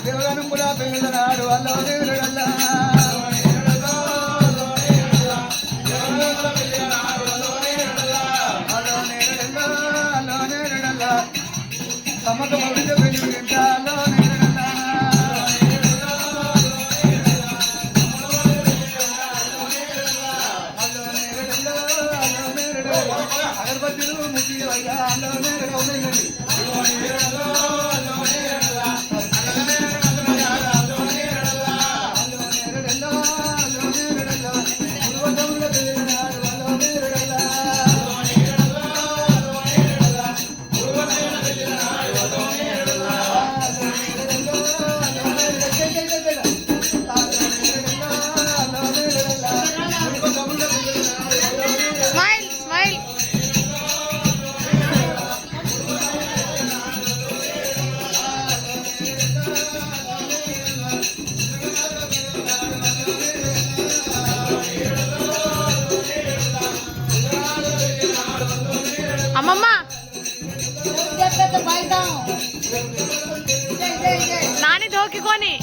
దేవగానం కూడా పెళ్ళినాడు అల్లో నేరుడల్లా సమక మౌలిక పెళ్లి అల్లో నేరుడల్లా అగరబత్తులు ముఖ్య అల్లో నేరుడు అమ్మమ్మ నాని దోకికొని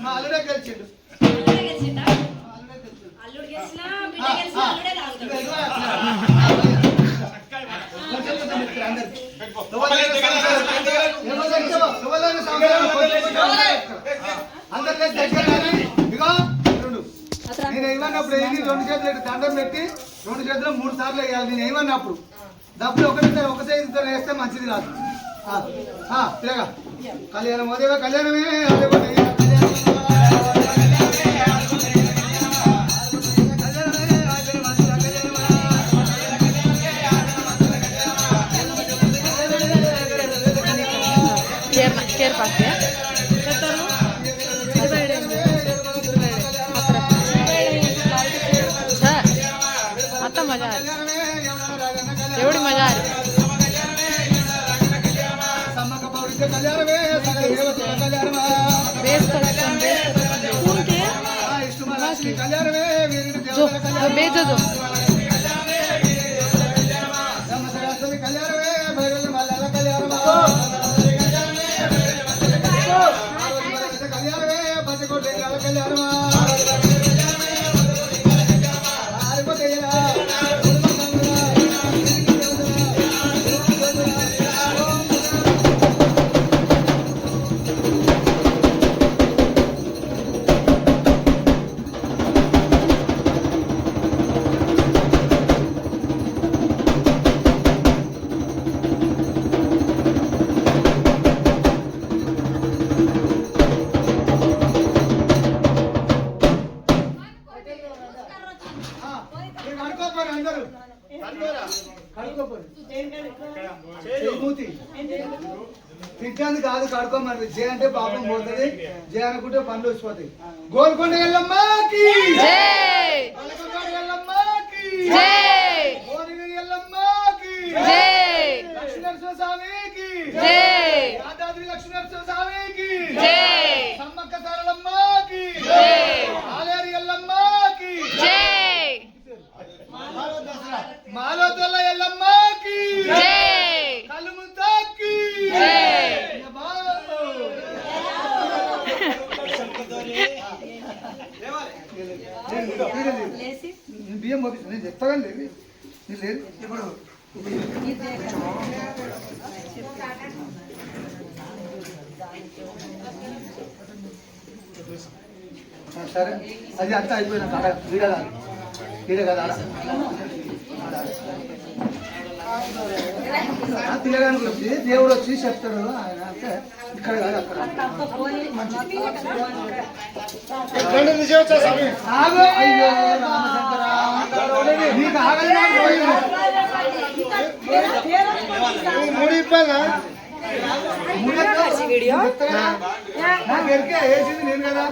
మా అల్లుడే గెలిచిండు. అల్లుడు గెలిచినా బిడ్డ గెలిచినా అల్లుడే తాగుతాడు. నేను ఏమన్నప్పుడు ఏంటి 2 చేతులు దండం పెట్టి 2 చేతులు 3 సార్లు వేయాలి. నేను ఏమన్నప్పుడు డబ్బులు ఒక సైజుతో వేస్తే మంచిది కాదు. తిరగా కళ్యాణం అదేవా కళ్యాణమే కేర్ పాకే आता मजा आली एवढी मजा आली बेस जो बेच जो తిట్టాను కాదు కడుకోమని జే అంటే పాపం పోతుంది. జే అనుకుంటే పనులు వచ్చిపోతాయి. గోల్కొండ ఎల్లమ్మకి ఎల్లమ్మకి ఎల్లమ్మకి లక్ష్మీనరసింహ స్వామికి యాదాద్రి లక్ష్మీనరసింహ స్వామికి సమ్మక్క సారలమ్మకి ఆలేరు ఎల్లమ్మకి మాలోతల్ల ఎల్లమ్మకి కలుముతాకి బియ్యం పంపిస్తాను. నేను చెప్తాగా లేదు నేను లేదు ఇప్పుడు సరే అది అంతా అయిపోయినా కాడ ఈడ కదా పిల్లగానికి వచ్చి దేవుడు వచ్చి చెప్తాడు. ఆయన అంటే ఇక్కడ కాదు అక్కడ అయ్యో రామచంద్ర నీకు ఆగలి నాకు ఎరికే వేసింది నేను కదా.